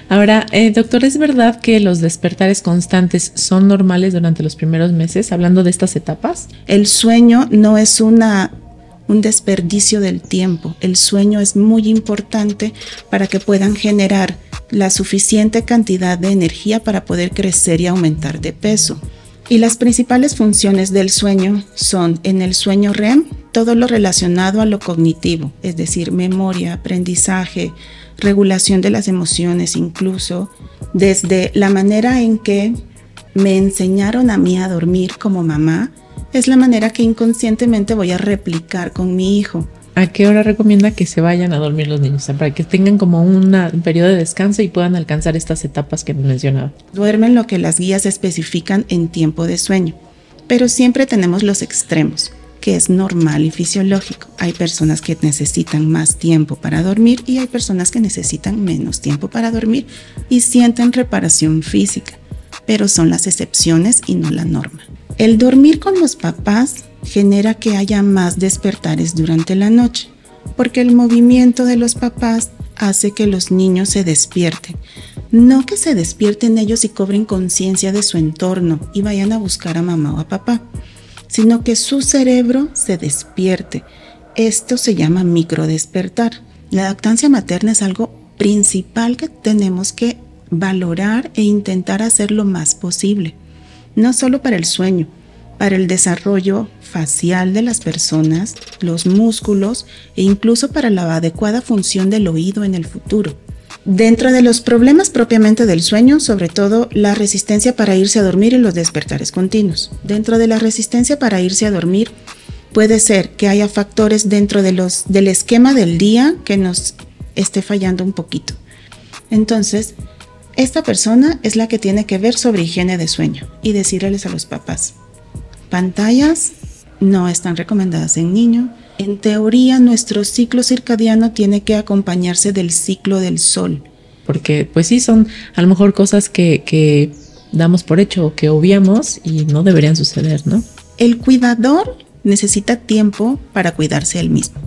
Ahora, doctor, ¿es verdad que los despertares constantes son normales durante los primeros meses, hablando de estas etapas? El sueño no es un desperdicio del tiempo. El sueño es muy importante para que puedan generar la suficiente cantidad de energía para poder crecer y aumentar de peso. Y las principales funciones del sueño son, en el sueño REM, todo lo relacionado a lo cognitivo, es decir, memoria, aprendizaje, regulación de las emociones, incluso desde la manera en que me enseñaron a mí a dormir como mamá, es la manera que inconscientemente voy a replicar con mi hijo. ¿A qué hora recomienda que se vayan a dormir los niños? O sea, para que tengan como un periodo de descanso y puedan alcanzar estas etapas que mencionaba. Duermen lo que las guías especifican en tiempo de sueño, pero siempre tenemos los extremos, que es normal y fisiológico. Hay personas que necesitan más tiempo para dormir y hay personas que necesitan menos tiempo para dormir y sienten reparación física, pero son las excepciones y no la norma. El dormir con los papás genera que haya más despertares durante la noche, porque el movimiento de los papás hace que los niños se despierten. No que se despierten ellos y cobren conciencia de su entorno y vayan a buscar a mamá o a papá, sino que su cerebro se despierte. Esto se llama microdespertar. La lactancia materna es algo principal que tenemos que valorar e intentar hacer lo más posible. No solo para el sueño, para el desarrollo facial de las personas, los músculos e incluso para la adecuada función del oído en el futuro. Dentro de los problemas propiamente del sueño, sobre todo la resistencia para irse a dormir y los despertares continuos. Dentro de la resistencia para irse a dormir puede ser que haya factores dentro del esquema del día que nos esté fallando un poquito. Entonces, esta persona es la que tiene que ver sobre higiene de sueño y decirles a los papás: pantallas no están recomendadas en niño. En teoría, nuestro ciclo circadiano tiene que acompañarse del ciclo del sol. Porque pues sí, son a lo mejor cosas que damos por hecho o que obviamos y no deberían suceder, ¿no? El cuidador necesita tiempo para cuidarse él mismo.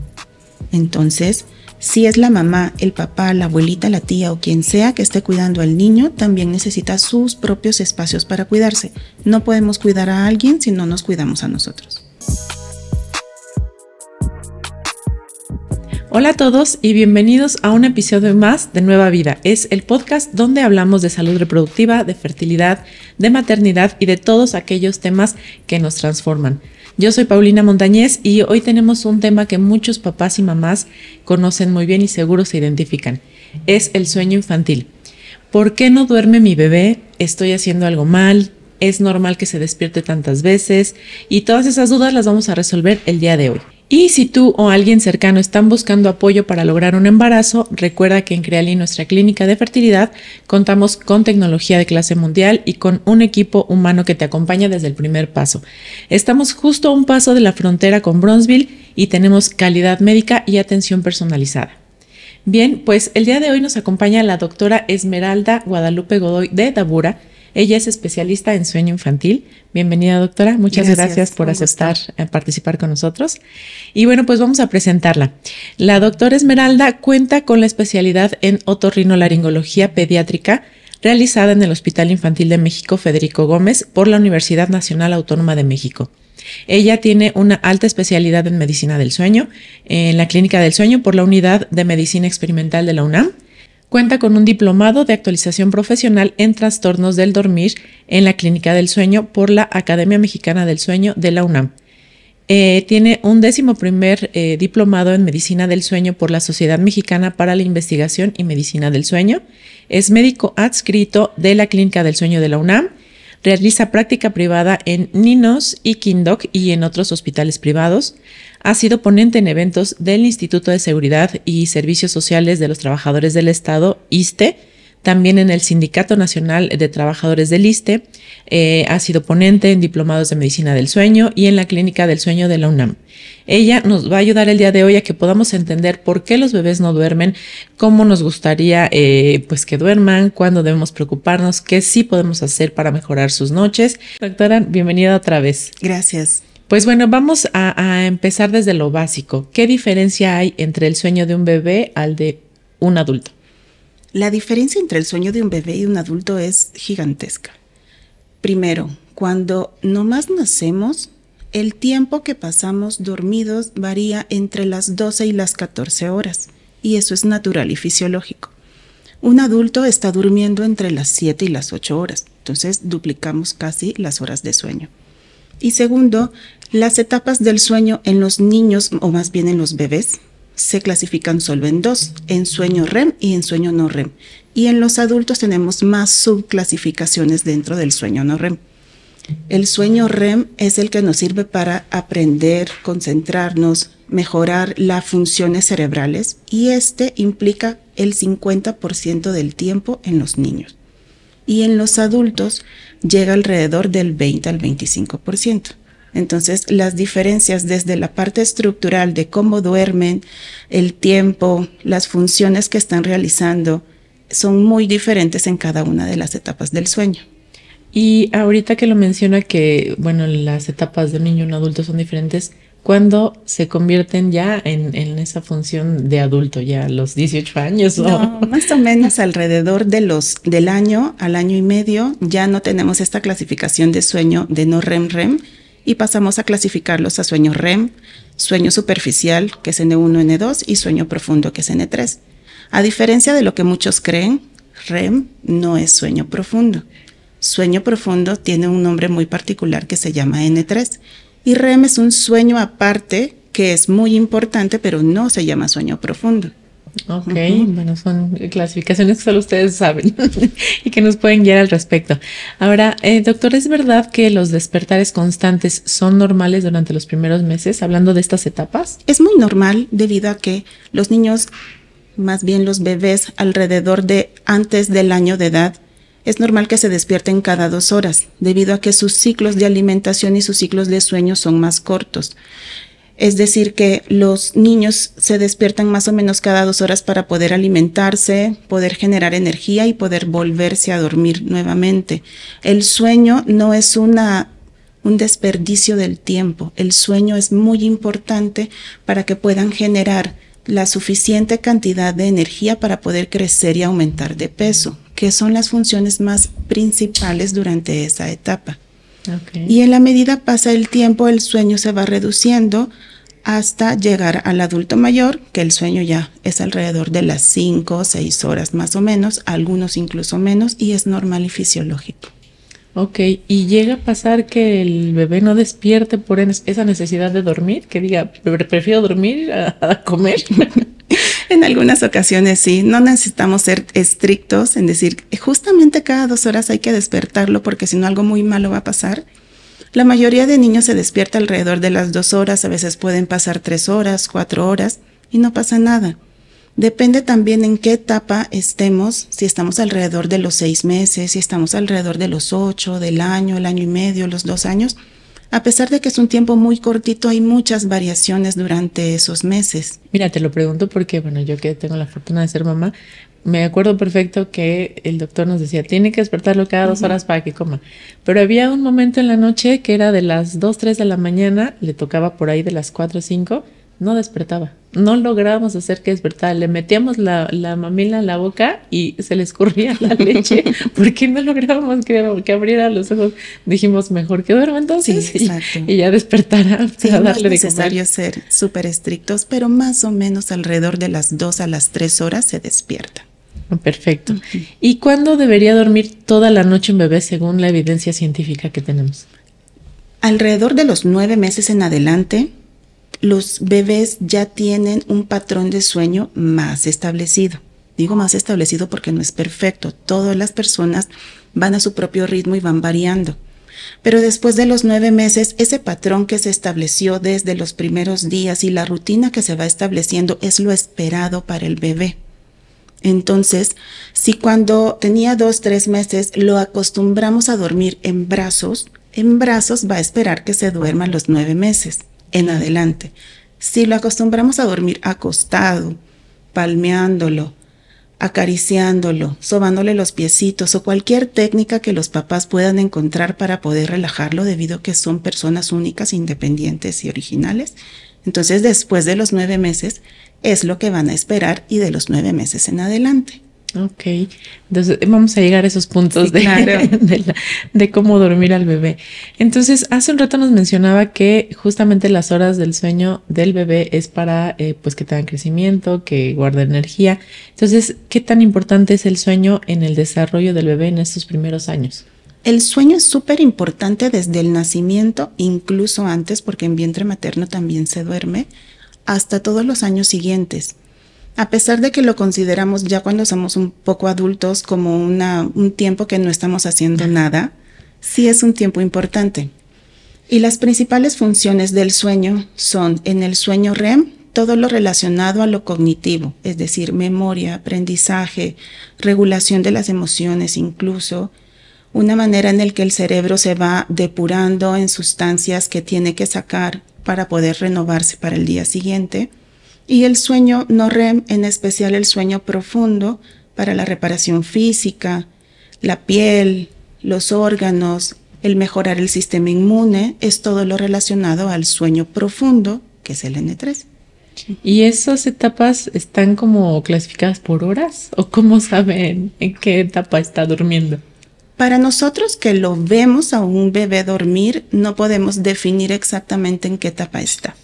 Entonces, si es la mamá, el papá, la abuelita, la tía o quien sea que esté cuidando al niño, también necesita sus propios espacios para cuidarse. No podemos cuidar a alguien si no nos cuidamos a nosotros. Hola a todos y bienvenidos a un episodio más de Nueva Vida. Es el podcast donde hablamos de salud reproductiva, de fertilidad, de maternidad y de todos aquellos temas que nos transforman. Yo soy Paulina Montañez y hoy tenemos un tema que muchos papás y mamás conocen muy bien y seguro se identifican. Es el sueño infantil. ¿Por qué no duerme mi bebé? ¿Estoy haciendo algo mal? ¿Es normal que se despierte tantas veces? Y todas esas dudas las vamos a resolver el día de hoy. Y si tú o alguien cercano están buscando apoyo para lograr un embarazo, recuerda que en Creali, nuestra clínica de fertilidad, contamos con tecnología de clase mundial y con un equipo humano que te acompaña desde el primer paso. Estamos justo a un paso de la frontera con Bronzeville y tenemos calidad médica y atención personalizada. Bien, pues el día de hoy nos acompaña la doctora Esmeralda Guadalupe Godoy de Dabura. Ella es especialista en sueño infantil. Bienvenida, doctora. Muchas gracias por aceptar participar con nosotros. Y bueno, pues vamos a presentarla. La doctora Esmeralda cuenta con la especialidad en otorrinolaringología pediátrica realizada en el Hospital Infantil de México Federico Gómez por la Universidad Nacional Autónoma de México. Ella tiene una alta especialidad en medicina del sueño en la Clínica del Sueño por la Unidad de Medicina Experimental de la UNAM. Cuenta con un diplomado de actualización profesional en trastornos del dormir en la Clínica del Sueño por la Academia Mexicana del Sueño de la UNAM. Tiene un 11º diplomado en Medicina del Sueño por la Sociedad Mexicana para la Investigación y Medicina del Sueño. Es médico adscrito de la Clínica del Sueño de la UNAM. Realiza práctica privada en Ninos y Quindoc y en otros hospitales privados. Ha sido ponente en eventos del Instituto de Seguridad y Servicios Sociales de los Trabajadores del Estado, ISSSTE, también en el Sindicato Nacional de Trabajadores del ISSSTE. Ha sido ponente en diplomados de medicina del sueño y en la Clínica del Sueño de la UNAM. Ella nos va a ayudar el día de hoy a que podamos entender por qué los bebés no duermen, cómo nos gustaría pues que duerman, cuándo debemos preocuparnos, qué sí podemos hacer para mejorar sus noches. Doctora, bienvenida otra vez. Gracias. Pues bueno, vamos a empezar desde lo básico. ¿Qué diferencia hay entre el sueño de un bebé al de un adulto? La diferencia entre el sueño de un bebé y un adulto es gigantesca. Primero, cuando nomás nacemos, el tiempo que pasamos dormidos varía entre las 12 y las 14 horas, y eso es natural y fisiológico. Un adulto está durmiendo entre las 7 y las 8 horas, entonces duplicamos casi las horas de sueño. Y segundo, las etapas del sueño en los niños, o más bien en los bebés, se clasifican solo en dos, en sueño REM y en sueño no REM. Y en los adultos tenemos más subclasificaciones dentro del sueño no REM. El sueño REM es el que nos sirve para aprender, concentrarnos, mejorar las funciones cerebrales y este implica el 50% del tiempo en los niños. Y en los adultos llega alrededor del 20 al 25%. Entonces, las diferencias desde la parte estructural de cómo duermen, el tiempo, las funciones que están realizando, son muy diferentes en cada una de las etapas del sueño. Y ahorita que lo menciona que, bueno, las etapas de un niño y un adulto son diferentes, ¿cuándo se convierten ya en esa función de adulto? ¿Ya a los 18 años? No, más o menos alrededor del año al año y medio ya no tenemos esta clasificación de sueño de no REM-REM y pasamos a clasificarlos a sueño REM, sueño superficial, que es N1, N2, y sueño profundo, que es N3. A diferencia de lo que muchos creen, REM no es sueño profundo. Sueño profundo tiene un nombre muy particular que se llama N3 y REM es un sueño aparte que es muy importante, pero no se llama sueño profundo. Ok, bueno, son clasificaciones que solo ustedes saben y que nos pueden guiar al respecto. Ahora, doctor, ¿es verdad que los despertares constantes son normales durante los primeros meses, hablando de estas etapas? Es muy normal debido a que los niños, más bien los bebés, alrededor de antes del año de edad, es normal que se despierten cada 2 horas, debido a que sus ciclos de alimentación y sus ciclos de sueño son más cortos. Es decir, que los niños se despiertan más o menos cada 2 horas para poder alimentarse, poder generar energía y poder volverse a dormir nuevamente. El sueño no es un desperdicio del tiempo. El sueño es muy importante para que puedan generar la suficiente cantidad de energía para poder crecer y aumentar de peso, que son las funciones más principales durante esa etapa. Okay. Y en la medida pasa el tiempo, el sueño se va reduciendo hasta llegar al adulto mayor, que el sueño ya es alrededor de las 5 o 6 horas más o menos, algunos incluso menos, y es normal y fisiológico. Ok, ¿y llega a pasar que el bebé no despierte por esa necesidad de dormir? Que diga, prefiero dormir a comer. En algunas ocasiones sí, no necesitamos ser estrictos en decir, justamente cada 2 horas hay que despertarlo porque si no algo muy malo va a pasar. La mayoría de niños se despierta alrededor de las 2 horas, a veces pueden pasar 3 horas, 4 horas y no pasa nada. Depende también en qué etapa estemos, si estamos alrededor de los 6 meses, si estamos alrededor de los 8, del año, el año y medio, los 2 años. A pesar de que es un tiempo muy cortito, hay muchas variaciones durante esos meses. Mira, te lo pregunto porque, bueno, yo que tengo la fortuna de ser mamá, me acuerdo perfecto que el doctor nos decía, tiene que despertarlo cada 2 horas para que coma. Pero había un momento en la noche que era de las 2, 3 de la mañana, le tocaba por ahí de las 4 o 5, no despertaba. No lográbamos hacer que despertara. Le metíamos la mamila en la boca y se le escurría la leche porque no lográbamos que abriera los ojos. Dijimos, mejor que duerma entonces. Sí, exacto. Y ya despertara sí, para darle darle de comer. No es necesario ser súper estrictos, pero más o menos alrededor de las 2 a las 3 horas se despierta. Perfecto. ¿Y cuándo debería dormir toda la noche un bebé según la evidencia científica que tenemos? Alrededor de los 9 meses en adelante, los bebés ya tienen un patrón de sueño más establecido. Digo más establecido porque no es perfecto. Todas las personas van a su propio ritmo y van variando. Pero después de los 9 meses, ese patrón que se estableció desde los primeros días y la rutina que se va estableciendo es lo esperado para el bebé. Entonces, si cuando tenía 2, 3 meses lo acostumbramos a dormir en brazos va a esperar que se duerma los 9 meses en adelante. Si lo acostumbramos a dormir acostado, palmeándolo, acariciándolo, sobándole los piecitos o cualquier técnica que los papás puedan encontrar para poder relajarlo debido a que son personas únicas, independientes y originales, entonces después de los 9 meses es lo que van a esperar y de los 9 meses en adelante. Ok, entonces vamos a llegar a esos puntos Sí, claro. de cómo dormir al bebé. Entonces, hace un rato nos mencionaba que justamente las horas del sueño del bebé es para pues que tengan crecimiento, que guarde energía. Entonces, ¿qué tan importante es el sueño en el desarrollo del bebé en estos primeros años? El sueño es súper importante desde el nacimiento, incluso antes, porque en vientre materno también se duerme, hasta todos los años siguientes. A pesar de que lo consideramos ya cuando somos un poco adultos como un tiempo que no estamos haciendo nada, sí es un tiempo importante. Y las principales funciones del sueño son en el sueño REM, todo lo relacionado a lo cognitivo, es decir, memoria, aprendizaje, regulación de las emociones incluso, una manera en la que el cerebro se va depurando en sustancias que tiene que sacar para poder renovarse para el día siguiente. Y el sueño no REM, en especial el sueño profundo, para la reparación física, la piel, los órganos, el mejorar el sistema inmune, es todo lo relacionado al sueño profundo, que es el N3. ¿Y esas etapas están como clasificadas por horas? ¿O cómo saben en qué etapa está durmiendo? Para nosotros que lo vemos a un bebé dormir, no podemos definir exactamente en qué etapa está.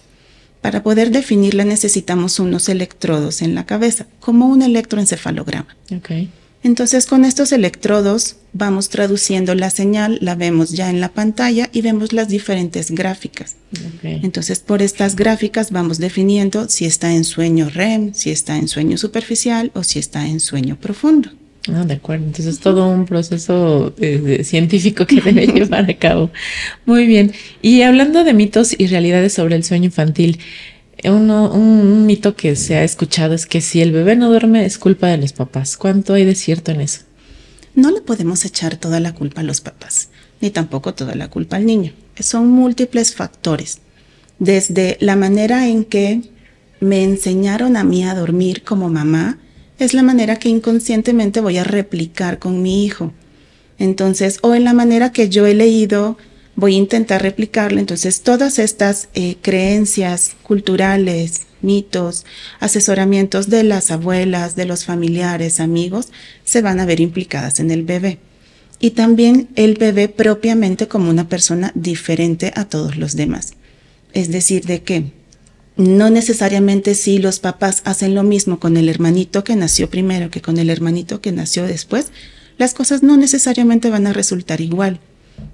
Para poder definirla necesitamos unos electrodos en la cabeza, como un electroencefalograma. Okay. Entonces con estos electrodos vamos traduciendo la señal, la vemos ya en la pantalla y vemos las diferentes gráficas. Okay. Entonces por estas gráficas vamos definiendo si está en sueño REM, si está en sueño superficial o si está en sueño profundo. Ah, de acuerdo. Entonces es todo un proceso científico que debe llevar a cabo. Muy bien. Y hablando de mitos y realidades sobre el sueño infantil, un mito que se ha escuchado es que si el bebé no duerme es culpa de los papás. ¿Cuánto hay de cierto en eso? No le podemos echar toda la culpa a los papás, ni tampoco toda la culpa al niño. Son múltiples factores. Desde la manera en que me enseñaron a mí a dormir como mamá, es la manera que inconscientemente voy a replicar con mi hijo. Entonces, o en la manera que yo he leído, voy a intentar replicarla. Entonces, todas estas creencias culturales, mitos, asesoramientos de las abuelas, de los familiares, amigos, se van a ver implicadas en el bebé. Y también el bebé propiamente como una persona diferente a todos los demás. Es decir, de que no necesariamente si los papás hacen lo mismo con el hermanito que nació primero que con el hermanito que nació después, las cosas no necesariamente van a resultar igual.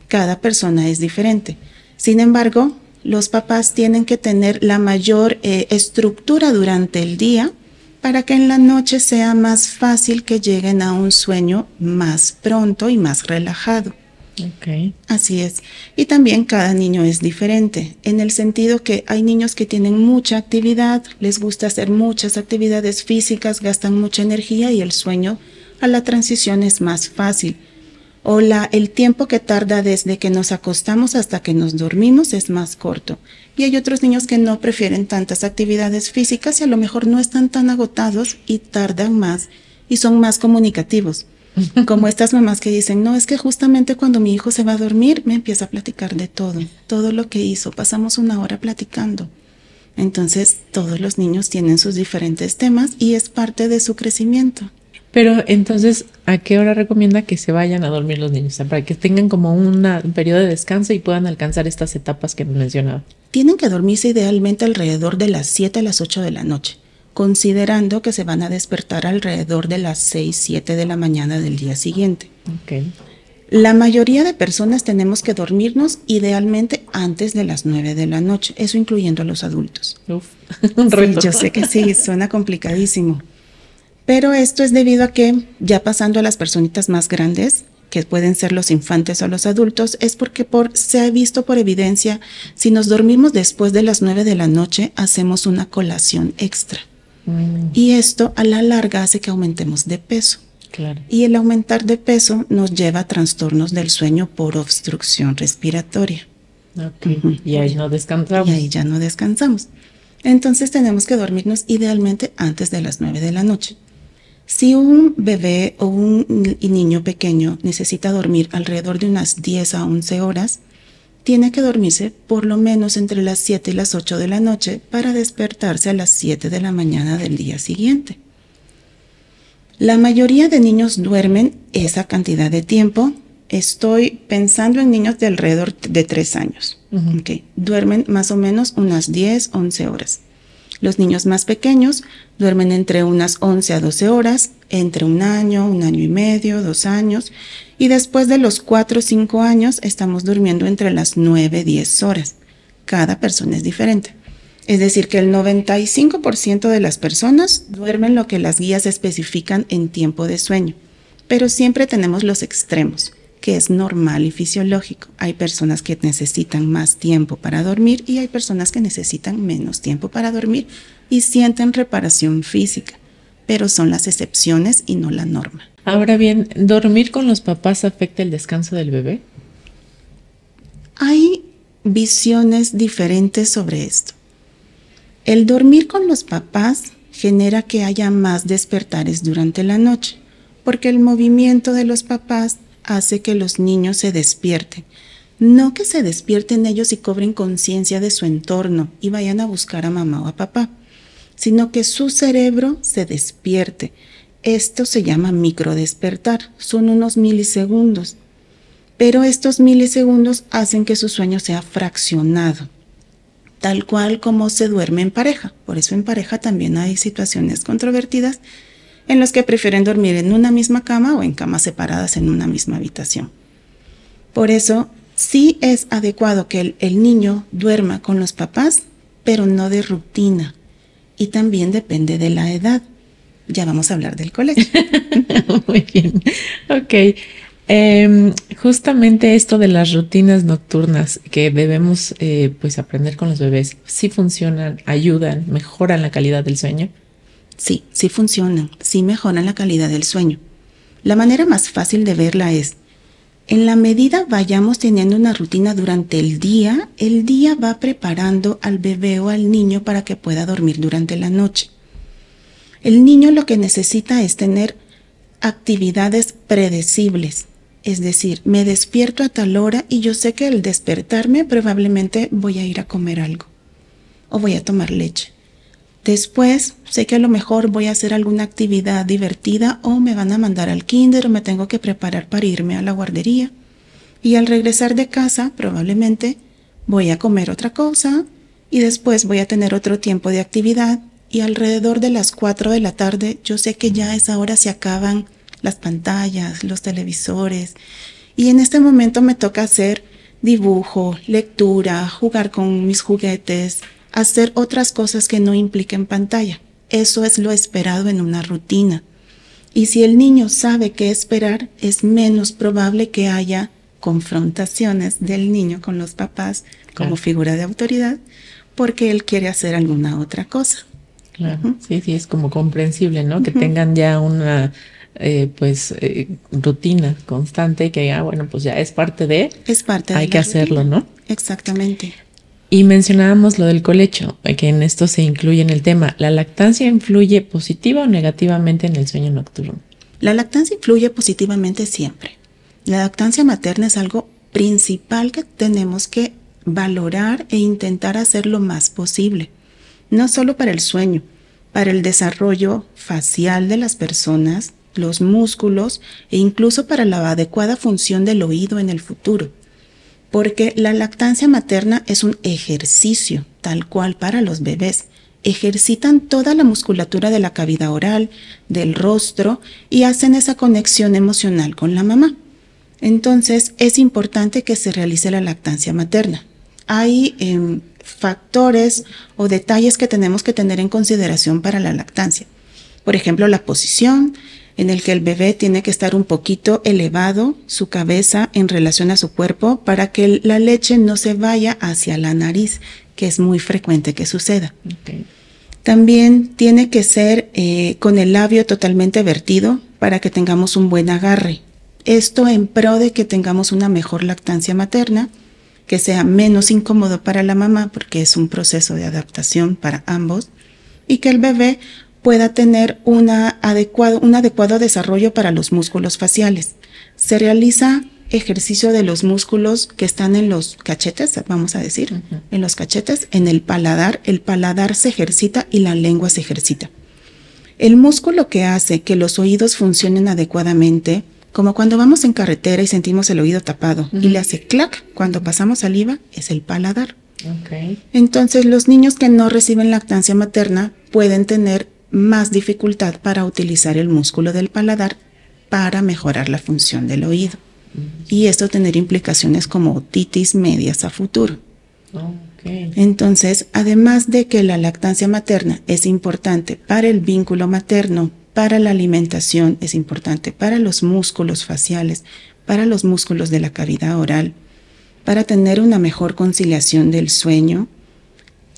Cada persona es diferente. Sin embargo, los papás tienen que tener la mayor estructura durante el día para que en la noche sea más fácil que lleguen a un sueño más pronto y más relajado. Okay. Así es. Y también cada niño es diferente, en el sentido que hay niños que tienen mucha actividad, les gusta hacer muchas actividades físicas, gastan mucha energía y el sueño a la transición es más fácil. O el tiempo que tarda desde que nos acostamos hasta que nos dormimos es más corto. Y hay otros niños que no prefieren tantas actividades físicas y a lo mejor no están tan agotados y tardan más y son más comunicativos. Como estas mamás que dicen, no, es que justamente cuando mi hijo se va a dormir, me empieza a platicar de todo lo que hizo. Pasamos una hora platicando. Entonces, todos los niños tienen sus diferentes temas y es parte de su crecimiento. Pero entonces, ¿a qué hora recomienda que se vayan a dormir los niños? O sea, para que tengan como un periodo de descanso y puedan alcanzar estas etapas que mencionaba. Tienen que dormirse idealmente alrededor de las 7 a las 8 de la noche. Considerando que se van a despertar alrededor de las 6, 7 de la mañana del día siguiente. Okay. La mayoría de personas tenemos que dormirnos idealmente antes de las 9 de la noche, eso incluyendo a los adultos. Uf, un reto. Sí, yo sé que sí, suena complicadísimo. Pero esto es debido a que ya pasando a las personitas más grandes, que pueden ser los infantes o los adultos, es porque se ha visto por evidencia, si nos dormimos después de las 9 de la noche, hacemos una colación extra. Y esto a la larga hace que aumentemos de peso. Claro. Y el aumentar de peso nos lleva a trastornos del sueño por obstrucción respiratoria. Okay. Y ahí no descansamos. Y ahí ya no descansamos. Entonces tenemos que dormirnos idealmente antes de las 9 de la noche. Si un bebé o un niño pequeño necesita dormir alrededor de unas 10 a 11 horas, tiene que dormirse por lo menos entre las 7 y las 8 de la noche para despertarse a las 7 de la mañana del día siguiente. La mayoría de niños duermen esa cantidad de tiempo. Estoy pensando en niños de alrededor de 3 años. Okay. Duermen más o menos unas 10, 11 horas. Los niños más pequeños duermen entre unas 11 a 12 horas, entre un año y medio, 2 años. Y después de los 4 o 5 años estamos durmiendo entre las 9, 10 horas. Cada persona es diferente. Es decir, que el 95% de las personas duermen lo que las guías especifican en tiempo de sueño. Pero siempre tenemos los extremos, que es normal y fisiológico. Hay personas que necesitan más tiempo para dormir y hay personas que necesitan menos tiempo para dormir y sienten reparación física, pero son las excepciones y no la norma. Ahora bien, ¿dormir con los papás afecta el descanso del bebé? Hay visiones diferentes sobre esto. El dormir con los papás genera que haya más despertares durante la noche, porque el movimiento de los papás hace que los niños se despierten. No que se despierten ellos y cobren conciencia de su entorno y vayan a buscar a mamá o a papá, sino que su cerebro se despierte. Esto se llama microdespertar, son unos milisegundos, pero estos milisegundos hacen que su sueño sea fraccionado, tal cual como se duerme en pareja. Por eso en pareja también hay situaciones controvertidas en los que prefieren dormir en una misma cama o en camas separadas en una misma habitación. Por eso sí es adecuado que el niño duerma con los papás, pero no de rutina. Y también depende de la edad. Ya vamos a hablar del colegio. Muy bien. Ok. Justamente esto de las rutinas nocturnas que debemos pues aprender con los bebés, ¿sí funcionan, ayudan, mejoran la calidad del sueño? Sí, sí funcionan, sí mejoran la calidad del sueño. La manera más fácil de verla es, en la medida vayamos teniendo una rutina durante el día va preparando al bebé o al niño para que pueda dormir durante la noche. El niño lo que necesita es tener actividades predecibles, es decir, me despierto a tal hora y yo sé que al despertarme probablemente voy a ir a comer algo o voy a tomar leche. Después sé que a lo mejor voy a hacer alguna actividad divertida o me van a mandar al kinder o me tengo que preparar para irme a la guardería. Y al regresar de casa probablemente voy a comer otra cosa y después voy a tener otro tiempo de actividad y alrededor de las 4 de la tarde yo sé que ya a esa hora se acaban las pantallas, los televisores y en este momento me toca hacer dibujo, lectura, jugar con mis juguetes, hacer otras cosas que no impliquen pantalla. Eso es lo esperado en una rutina. Y si el niño sabe qué esperar, es menos probable que haya confrontaciones del niño con los papás como figura de autoridad, porque él quiere hacer alguna otra cosa. Claro, sí, es como comprensible, ¿no? Que tengan ya una rutina constante que bueno, pues ya es parte de... Es parte de hay que hacerlo, rutina. ¿no? Exactamente. Y mencionábamos lo del colecho, que en esto se incluye en el tema. ¿La lactancia influye positiva o negativamente en el sueño nocturno? La lactancia influye positivamente siempre. La lactancia materna es algo principal que tenemos que valorar e intentar hacer lo más posible. No solo para el sueño, para el desarrollo facial de las personas, los músculos e incluso para la adecuada función del oído en el futuro. Porque la lactancia materna es un ejercicio, tal cual para los bebés. Ejercitan toda la musculatura de la cavidad oral, del rostro y hacen esa conexión emocional con la mamá. Entonces, es importante que se realice la lactancia materna. Hay factores o detalles que tenemos que tener en consideración para la lactancia. Por ejemplo, la posición, en el que el bebé tiene que estar un poquito elevado, su cabeza en relación a su cuerpo, para que la leche no se vaya hacia la nariz, que es muy frecuente que suceda. Okay. También tiene que ser con el labio totalmente vertido para que tengamos un buen agarre. Esto en pro de que tengamos una mejor lactancia materna, que sea menos incómodo para la mamá, porque es un proceso de adaptación para ambos, y que el bebé pueda tener un adecuado desarrollo para los músculos faciales. Se realiza ejercicio de los músculos que están en los cachetes, vamos a decir, en los cachetes, en el paladar se ejercita y la lengua se ejercita. El músculo que hace que los oídos funcionen adecuadamente, como cuando vamos en carretera y sentimos el oído tapado y le hace clac cuando pasamos saliva, es el paladar. Okay. Entonces, los niños que no reciben lactancia materna pueden tener más dificultad para utilizar el músculo del paladar para mejorar la función del oído. Y esto tener implicaciones como otitis medias a futuro. Okay. Entonces, además de que la lactancia materna es importante para el vínculo materno, para la alimentación, es importante para los músculos faciales, para los músculos de la cavidad oral, para tener una mejor conciliación del sueño,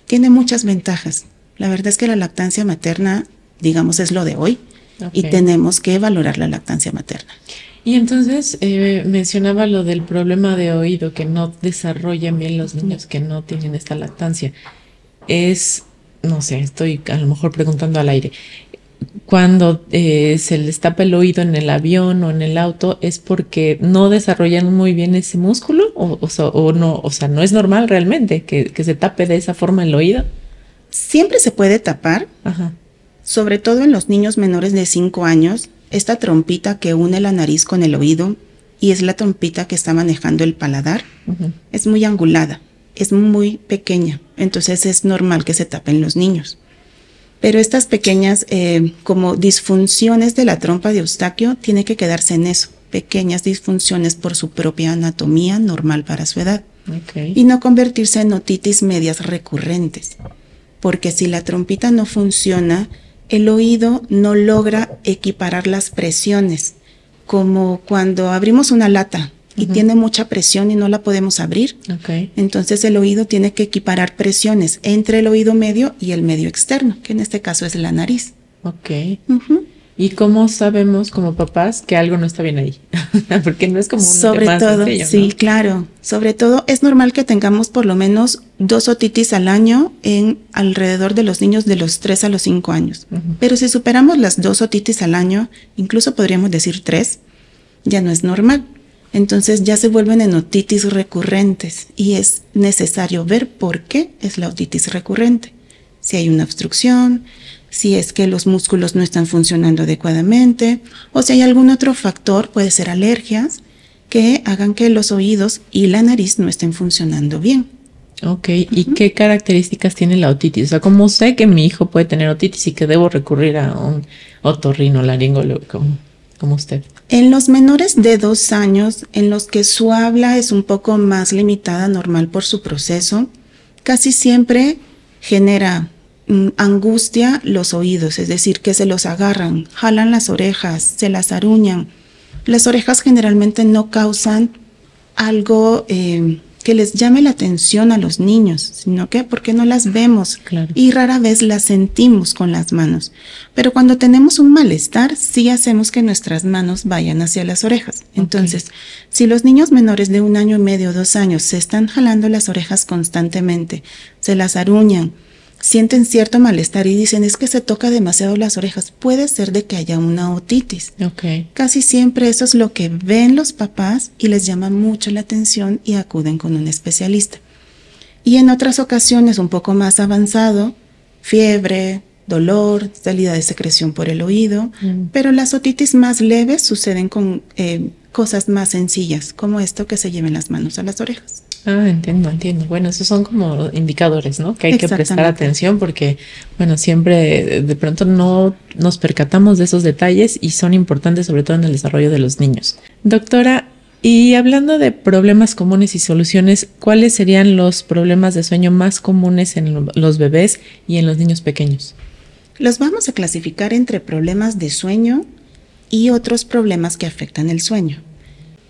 tiene muchas ventajas. La verdad es que la lactancia materna, digamos, es lo de hoy, y tenemos que valorar la lactancia materna. Y entonces mencionaba lo del problema de oído, que no desarrollan bien los niños que no tienen esta lactancia. No sé, estoy a lo mejor preguntando al aire. Cuando se les tapa el oído en el avión o en el auto, ¿es porque no desarrollan muy bien ese músculo? ¿O no? O sea, ¿no es normal realmente que se tape de esa forma el oído? Siempre se puede tapar, sobre todo en los niños menores de 5 años, esta trompita que une la nariz con el oído y es la trompita que está manejando el paladar, es muy angulada, es muy pequeña, entonces es normal que se tapen los niños. Pero estas pequeñas como disfunciones de la trompa de Eustaquio tiene que quedarse en eso, pequeñas disfunciones por su propia anatomía normal para su edad, y no convertirse en otitis medias recurrentes, porque si la trompita no funciona, el oído no logra equiparar las presiones, como cuando abrimos una lata y tiene mucha presión y no la podemos abrir. Entonces el oído tiene que equiparar presiones entre el oído medio y el medio externo, que en este caso es la nariz. ¿Y cómo sabemos como papás que algo no está bien ahí? Porque no es como un tema sencillo, ¿no? Sí, claro. Sobre todo es normal que tengamos por lo menos 2 otitis al año en alrededor de los niños de los 3 a los 5 años. Pero si superamos las 2 otitis al año, incluso podríamos decir 3, ya no es normal. Entonces ya se vuelven en otitis recurrentes y es necesario ver por qué es la otitis recurrente. Si hay una obstrucción, si es que los músculos no están funcionando adecuadamente o si hay algún otro factor, puede ser alergias, que hagan que los oídos y la nariz no estén funcionando bien. ¿Y qué características tiene la otitis? O sea, ¿cómo sé que mi hijo puede tener otitis y que debo recurrir a un otorrinolaringólogo como usted? En los menores de 2 años, en los que su habla es un poco más limitada, normal por su proceso, casi siempre genera angustia los oídos, es decir, que se los agarran, jalan las orejas, se las aruñan. Las orejas generalmente no causan algo que les llame la atención a los niños, sino que porque no las vemos y rara vez las sentimos con las manos. Pero cuando tenemos un malestar, sí hacemos que nuestras manos vayan hacia las orejas. Entonces, si los niños menores de 1 año y medio, 2 años, se están jalando las orejas constantemente, se las aruñan, sienten cierto malestar y dicen, es que se toca demasiado las orejas, puede ser de que haya una otitis. Casi siempre eso es lo que ven los papás y les llama mucho la atención y acuden con un especialista. Y en otras ocasiones, un poco más avanzado, fiebre, dolor, salida de secreción por el oído, pero las otitis más leves suceden con cosas más sencillas, como esto que se lleven las manos a las orejas. Entiendo. Bueno, esos son como indicadores, ¿no? Que hay que prestar atención porque, bueno, siempre de pronto no nos percatamos de esos detalles y son importantes sobre todo en el desarrollo de los niños. Doctora, y hablando de problemas comunes y soluciones, ¿cuáles serían los problemas de sueño más comunes en los bebés y en los niños pequeños? Los vamos a clasificar entre problemas de sueño y otros problemas que afectan el sueño.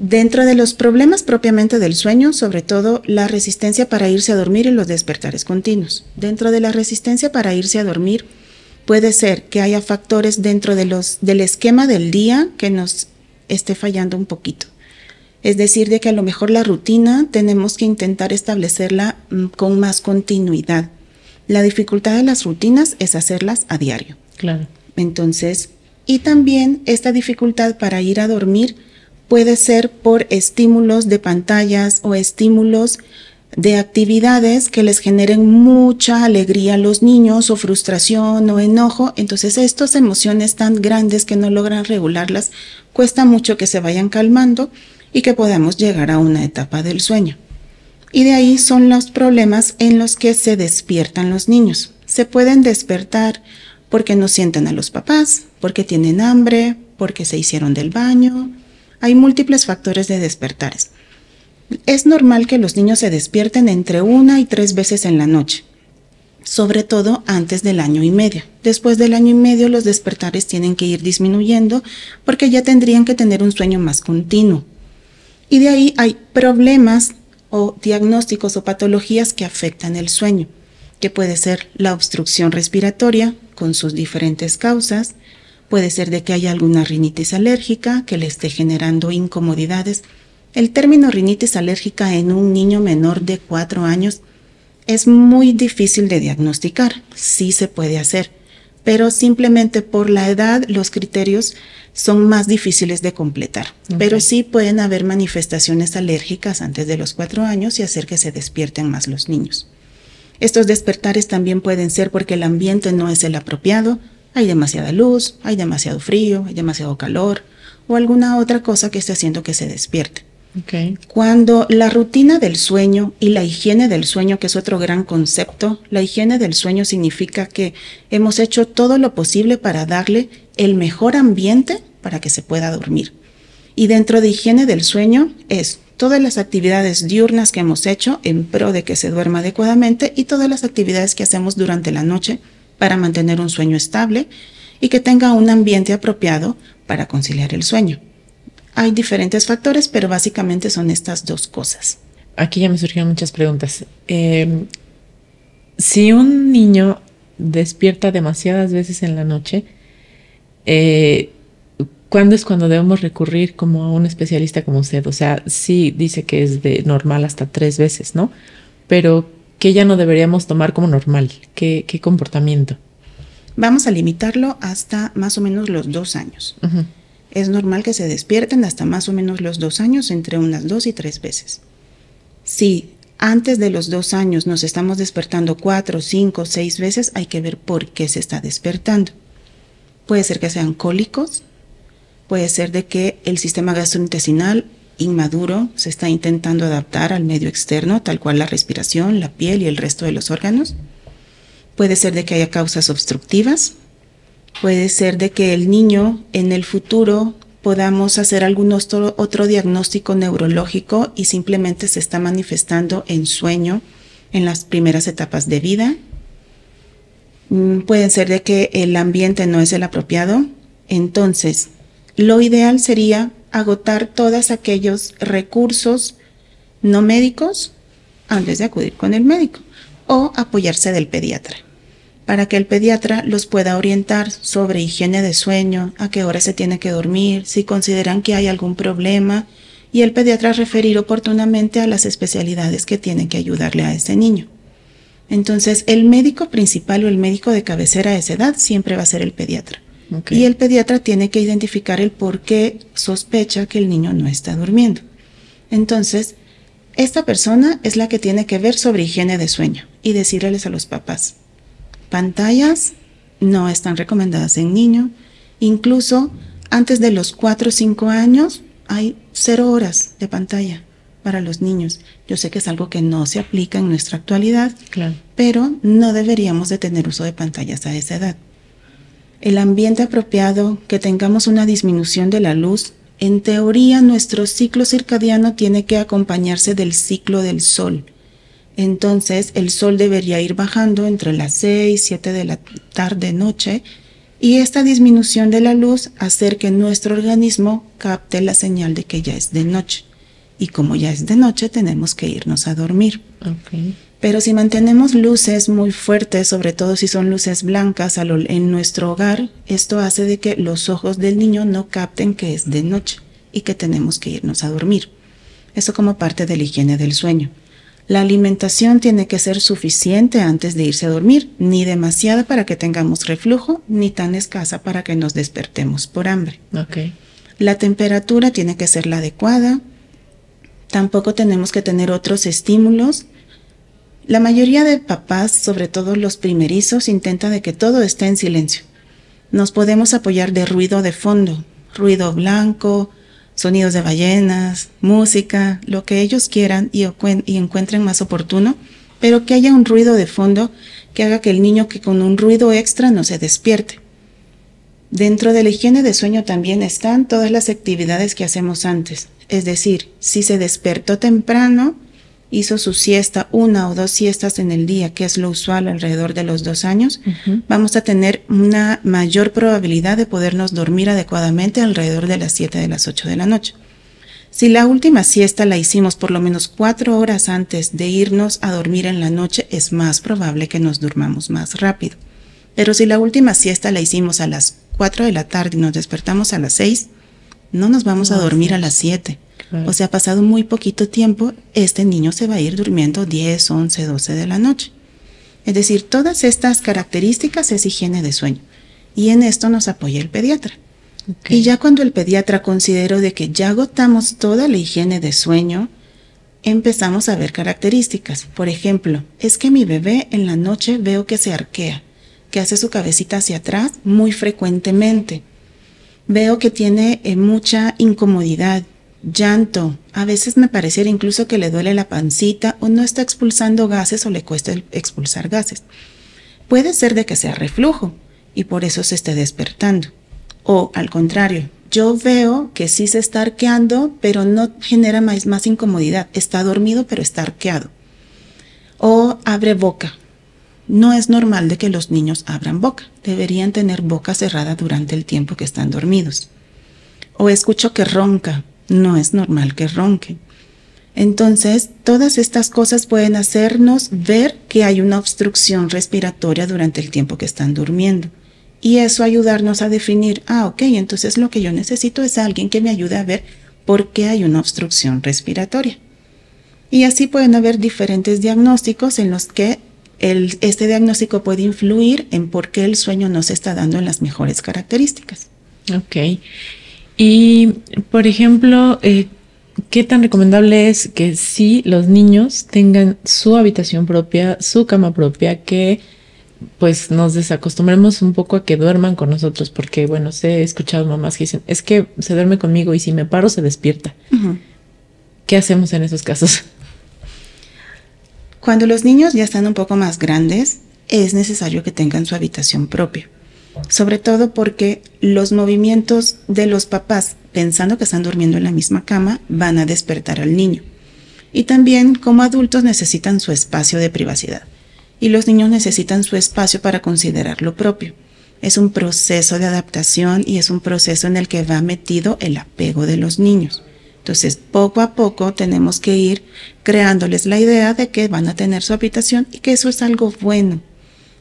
Dentro de los problemas propiamente del sueño, sobre todo la resistencia para irse a dormir y los despertares continuos. Dentro de la resistencia para irse a dormir puede ser que haya factores dentro del esquema del día que nos esté fallando un poquito. Es decir, de que a lo mejor la rutina tenemos que intentar establecerla con más continuidad. La dificultad de las rutinas es hacerlas a diario. Entonces, y también esta dificultad para ir a dormir puede ser por estímulos de pantallas o estímulos de actividades que les generen mucha alegría a los niños o frustración o enojo. Entonces estas emociones tan grandes que no logran regularlas, cuesta mucho que se vayan calmando y que podamos llegar a una etapa del sueño. Y de ahí son los problemas en los que se despiertan los niños. Se pueden despertar porque no sienten a los papás, porque tienen hambre, porque se hicieron del baño. Hay múltiples factores de despertares. Es normal que los niños se despierten entre 1 y 3 veces en la noche, sobre todo antes del 1 año y medio. Después del 1 año y medio los despertares tienen que ir disminuyendo porque ya tendrían que tener un sueño más continuo. Y de ahí hay problemas o diagnósticos o patologías que afectan el sueño, que puede ser la obstrucción respiratoria con sus diferentes causas, puede ser de que haya alguna rinitis alérgica que le esté generando incomodidades. El término rinitis alérgica en un niño menor de 4 años es muy difícil de diagnosticar, sí se puede hacer, pero simplemente por la edad los criterios son más difíciles de completar. Okay. Pero sí pueden haber manifestaciones alérgicas antes de los 4 años y hacer que se despierten más los niños. Estos despertares también pueden ser porque el ambiente no es el apropiado, hay demasiada luz, hay demasiado frío, hay demasiado calor o alguna otra cosa que esté haciendo que se despierte. Okay. Cuando la rutina del sueño y la higiene del sueño, que es otro gran concepto, la higiene del sueño significa que hemos hecho todo lo posible para darle el mejor ambiente para que se pueda dormir. Y dentro de higiene del sueño es todas las actividades diurnas que hemos hecho en pro de que se duerma adecuadamente y todas las actividades que hacemos durante la noche para mantener un sueño estable y que tenga un ambiente apropiado para conciliar el sueño. Hay diferentes factores, pero básicamente son estas dos cosas. Aquí ya me surgieron muchas preguntas. Si un niño despierta demasiadas veces en la noche, ¿cuándo es cuando debemos recurrir como a un especialista como usted? O sea, sí dice que es de normal hasta 3 veces, ¿no? Pero ¿qué ya no deberíamos tomar como normal? ¿Qué comportamiento? Vamos a limitarlo hasta más o menos los 2 años. Uh-huh. Es normal que se despierten hasta más o menos los 2 años, entre unas 2 y 3 veces. Si antes de los 2 años nos estamos despertando 4, 5, 6 veces, hay que ver por qué se está despertando. Puede ser que sean cólicos, puede ser de que el sistema gastrointestinal inmaduro se está intentando adaptar al medio externo, tal cual la respiración, la piel y el resto de los órganos. Puede ser de que haya causas obstructivas. Puede ser de que el niño en el futuro podamos hacer algún otro diagnóstico neurológico y simplemente se está manifestando en sueño en las primeras etapas de vida. Puede ser de que el ambiente no es el apropiado. Entonces, lo ideal sería agotar todos aquellos recursos no médicos antes de acudir con el médico o apoyarse del pediatra, para que el pediatra los pueda orientar sobre higiene de sueño, a qué hora se tiene que dormir, si consideran que hay algún problema, y el pediatra referir oportunamente a las especialidades que tienen que ayudarle a ese niño. Entonces, el médico principal o el médico de cabecera a esa edad siempre va a ser el pediatra. Okay. Y el pediatra tiene que identificar el por qué sospecha que el niño no está durmiendo. Entonces, esta persona es la que tiene que ver sobre higiene de sueño y decirles a los papás: pantallas no están recomendadas en niño. Incluso antes de los 4 o 5 años hay 0 horas de pantalla para los niños. Yo sé que es algo que no se aplica en nuestra actualidad, claro, pero no deberíamos de tener uso de pantallas a esa edad. El ambiente apropiado, que tengamos una disminución de la luz. En teoría, nuestro ciclo circadiano tiene que acompañarse del ciclo del sol. Entonces, el sol debería ir bajando entre las 6, 7 de la tarde, noche, y esta disminución de la luz hacer que nuestro organismo capte la señal de que ya es de noche. Y como ya es de noche, tenemos que irnos a dormir. Okay. Pero si mantenemos luces muy fuertes, sobre todo si son luces blancas en nuestro hogar, esto hace de que los ojos del niño no capten que es de noche y que tenemos que irnos a dormir. Eso como parte de la higiene del sueño. La alimentación tiene que ser suficiente antes de irse a dormir, ni demasiada para que tengamos reflujo, ni tan escasa para que nos despertemos por hambre. Okay. La temperatura tiene que ser la adecuada. Tampoco tenemos que tener otros estímulos La mayoría de papás, sobre todo los primerizos, intentan de que todo esté en silencio. Nos podemos apoyar de ruido de fondo, ruido blanco, sonidos de ballenas, música, lo que ellos quieran y encuentren más oportuno, pero que haya un ruido de fondo que haga que el niño que con un ruido extra no se despierte. Dentro de la higiene de sueño también están todas las actividades que hacemos antes. Es decir, si se despertó temprano, hizo su siesta, 1 o 2 siestas en el día, que es lo usual alrededor de los 2 años, vamos a tener una mayor probabilidad de podernos dormir adecuadamente alrededor de las 7 de las 8 de la noche. Si la última siesta la hicimos por lo menos 4 horas antes de irnos a dormir en la noche, es más probable que nos durmamos más rápido. Pero si la última siesta la hicimos a las 4 de la tarde y nos despertamos a las 6, no nos vamos a dormir a las 7. Claro. O sea, pasado muy poquito tiempo, este niño se va a ir durmiendo 10, 11, 12 de la noche. Es decir, todas estas características es higiene de sueño. Y en esto nos apoya el pediatra. Okay. Y ya cuando el pediatra consideró de que ya agotamos toda la higiene de sueño, empezamos a ver características. Por ejemplo, es que mi bebé en la noche veo que se arquea, que hace su cabecita hacia atrás muy frecuentemente. Veo que tiene mucha incomodidad, llanto. A veces me pareciera incluso que le duele la pancita o no está expulsando gases o le cuesta expulsar gases. Puede ser de que sea reflujo y por eso se esté despertando. O al contrario, yo veo que sí se está arqueando, pero no genera más incomodidad. Está dormido, pero está arqueado. O abre boca. No es normal de que los niños abran boca. Deberían tener boca cerrada durante el tiempo que están dormidos. O escucho que ronca. No es normal que ronque. Entonces, todas estas cosas pueden hacernos ver que hay una obstrucción respiratoria durante el tiempo que están durmiendo. Y eso ayudarnos a definir, ok, entonces lo que yo necesito es alguien que me ayude a ver por qué hay una obstrucción respiratoria. Y así pueden haber diferentes diagnósticos en los que este diagnóstico puede influir en por qué el sueño no se está dando en las mejores características. Ok. Y, por ejemplo, ¿qué tan recomendable es que sí los niños tengan su habitación propia, su cama propia, que pues nos desacostumbremos un poco a que duerman con nosotros? Porque, bueno, he escuchado mamás que dicen, es que se duerme conmigo y si me paro se despierta. Uh-huh. ¿Qué hacemos en esos casos? Cuando los niños ya están un poco más grandes, es necesario que tengan su habitación propia. Sobre todo porque los movimientos de los papás, pensando que están durmiendo en la misma cama, van a despertar al niño. Y también, como adultos, necesitan su espacio de privacidad. Y los niños necesitan su espacio para considerarlo propio. Es un proceso de adaptación y es un proceso en el que va metido el apego de los niños. Entonces, poco a poco tenemos que ir creándoles la idea de que van a tener su habitación y que eso es algo bueno.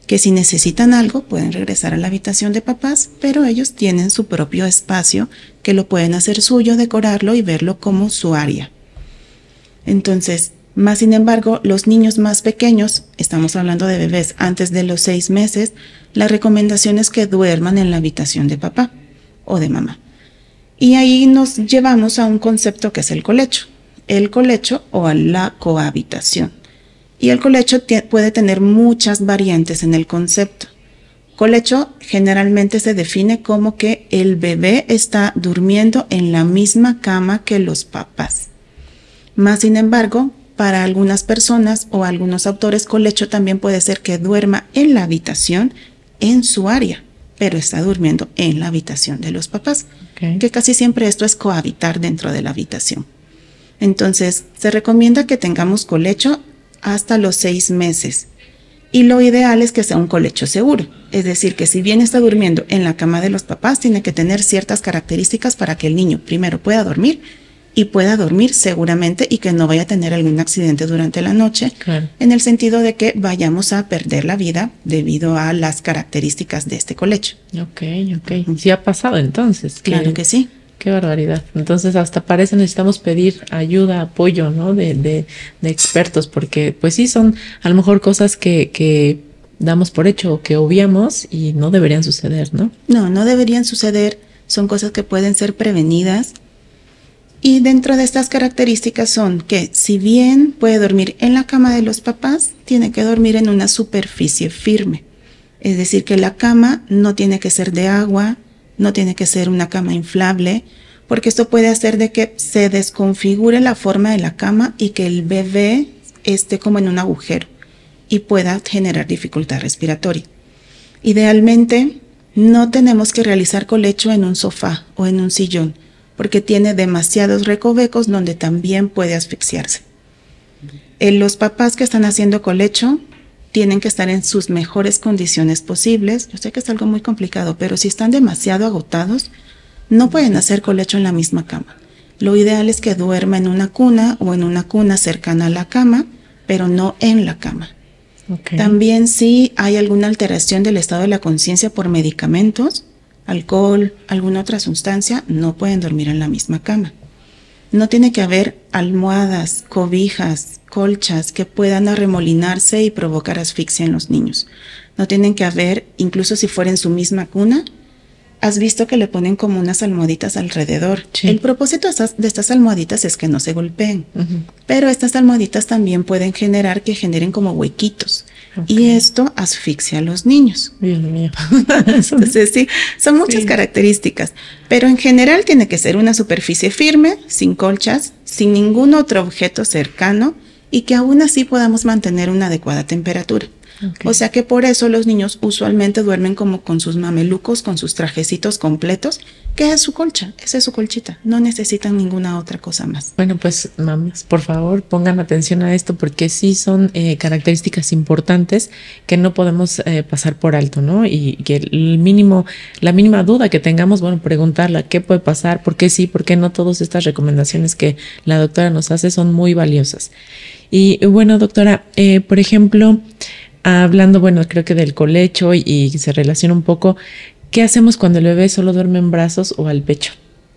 Que si necesitan algo pueden regresar a la habitación de papás, pero ellos tienen su propio espacio que lo pueden hacer suyo, decorarlo y verlo como su área. Entonces, más sin embargo, los niños más pequeños, estamos hablando de bebés antes de los 6 meses, la recomendación es que duerman en la habitación de papá o de mamá. Y ahí nos llevamos a un concepto que es el colecho o a la cohabitación. Y el colecho puede tener muchas variantes en el concepto. Colecho generalmente se define como que el bebé está durmiendo en la misma cama que los papás. Más sin embargo, para algunas personas o algunos autores, colecho también puede ser que duerma en la habitación, en su área, pero está durmiendo en la habitación de los papás. Okay. Que casi siempre esto es cohabitar dentro de la habitación. Entonces, se recomienda que tengamos colecho hasta los 6 meses. Y lo ideal es que sea un colecho seguro. Es decir, que si bien está durmiendo en la cama de los papás, tiene que tener ciertas características para que el niño primero pueda dormir y pueda dormir seguramente y que no vaya a tener algún accidente durante la noche. Claro. En el sentido de que vayamos a perder la vida debido a las características de este colecho. Ok. Sí ha pasado entonces. Claro que sí. Qué barbaridad. Entonces hasta para eso necesitamos pedir ayuda, apoyo, ¿no? De expertos, porque pues sí son a lo mejor cosas que damos por hecho o que obviamos y no deberían suceder, ¿no? No deberían suceder. Son cosas que pueden ser prevenidas. Y dentro de estas características son que si bien puede dormir en la cama de los papás, tiene que dormir en una superficie firme. Es decir, que la cama no tiene que ser de agua, no tiene que ser una cama inflable, porque esto puede hacer de que se desconfigure la forma de la cama y que el bebé esté como en un agujero y pueda generar dificultad respiratoria. Idealmente, no tenemos que realizar colecho en un sofá o en un sillón, porque tiene demasiados recovecos donde también puede asfixiarse. Los papás que están haciendo colecho tienen que estar en sus mejores condiciones posibles. Yo sé que es algo muy complicado, pero si están demasiado agotados, no pueden hacer colecho en la misma cama. Lo ideal es que duerma en una cuna o en una cuna cercana a la cama, pero no en la cama. Okay. También si hay alguna alteración del estado de la conciencia por medicamentos, alcohol, alguna otra sustancia, no pueden dormir en la misma cama. No tiene que haber almohadas, cobijas, colchas que puedan arremolinarse y provocar asfixia en los niños. No tienen que haber, incluso si fuera en su misma cuna, has visto que le ponen como unas almohaditas alrededor. Sí. El propósito de estas almohaditas es que no se golpeen. Pero estas almohaditas también pueden generar que generen como huequitos. Okay. Y esto asfixia a los niños. Dios mío. Entonces sí, son muchas características. Pero en general tiene que ser una superficie firme, sin colchas, sin ningún otro objeto cercano y que aún así podamos mantener una adecuada temperatura. Okay. O sea que por eso los niños usualmente duermen como con sus mamelucos, con sus trajecitos completos, que es su colcha, esa es su colchita, no necesitan ninguna otra cosa más. Bueno, pues mamás, por favor pongan atención a esto porque sí son características importantes que no podemos pasar por alto, ¿no? Y que la mínima duda que tengamos, bueno, preguntarla qué puede pasar, por qué sí, por qué no, todas estas recomendaciones que la doctora nos hace son muy valiosas. Y bueno, doctora, por ejemplo, hablando, bueno, creo que del colecho y se relaciona un poco, ¿qué hacemos cuando el bebé solo duerme en brazos o al pecho?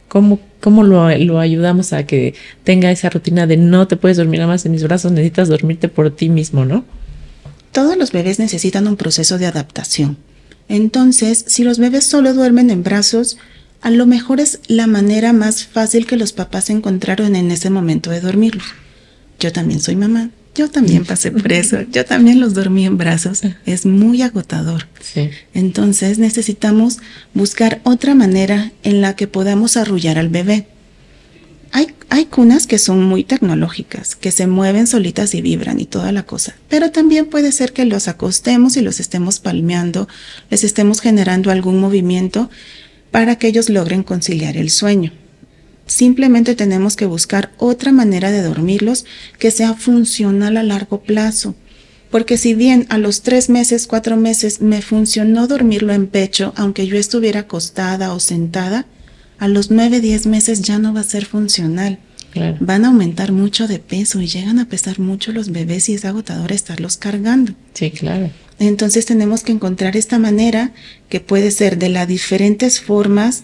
¿Cómo lo ayudamos a que tenga esa rutina de no te puedes dormir nada más en mis brazos, necesitas dormirte por ti mismo, ¿no? Todos los bebés necesitan un proceso de adaptación. Entonces, si los bebés solo duermen en brazos, a lo mejor es la manera más fácil que los papás encontraron en ese momento de dormirlos. Yo también soy mamá. Yo también pasé por eso, yo también los dormí en brazos, es muy agotador. Sí. Entonces necesitamos buscar otra manera en la que podamos arrullar al bebé. Hay cunas que son muy tecnológicas, que se mueven solitas y vibran y toda la cosa, pero también puede ser que los acostemos y los estemos palmeando, les estemos generando algún movimiento para que ellos logren conciliar el sueño. Simplemente tenemos que buscar otra manera de dormirlos que sea funcional a largo plazo. Porque si bien a los 3 meses, 4 meses me funcionó dormirlo en pecho, aunque yo estuviera acostada o sentada, a los 9, 10 meses ya no va a ser funcional. Claro. Van a aumentar mucho de peso y llegan a pesar mucho los bebés y es agotador estarlos cargando. Sí, claro. Entonces tenemos que encontrar esta manera que puede ser de las diferentes formas,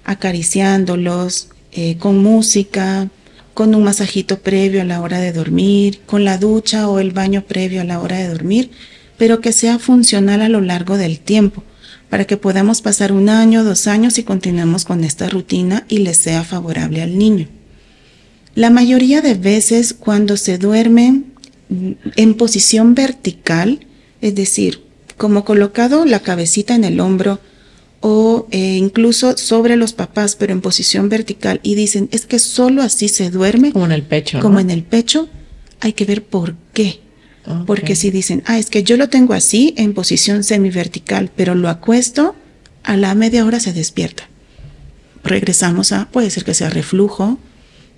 acariciándolos, con música, con un masajito previo a la hora de dormir, con la ducha o el baño previo a la hora de dormir, pero que sea funcional a lo largo del tiempo, para que podamos pasar 1 año, 2 años y continuemos con esta rutina y le sea favorable al niño. La mayoría de veces cuando se duerme en posición vertical, es decir, como colocado la cabecita en el hombro, o incluso sobre los papás, pero en posición vertical, y dicen, es que solo así se duerme. Como en el pecho, Como en el pecho, hay que ver por qué. Okay. Porque si dicen, es que yo lo tengo así, en posición semivertical, pero lo acuesto, a la media hora se despierta. Regresamos puede ser que sea reflujo,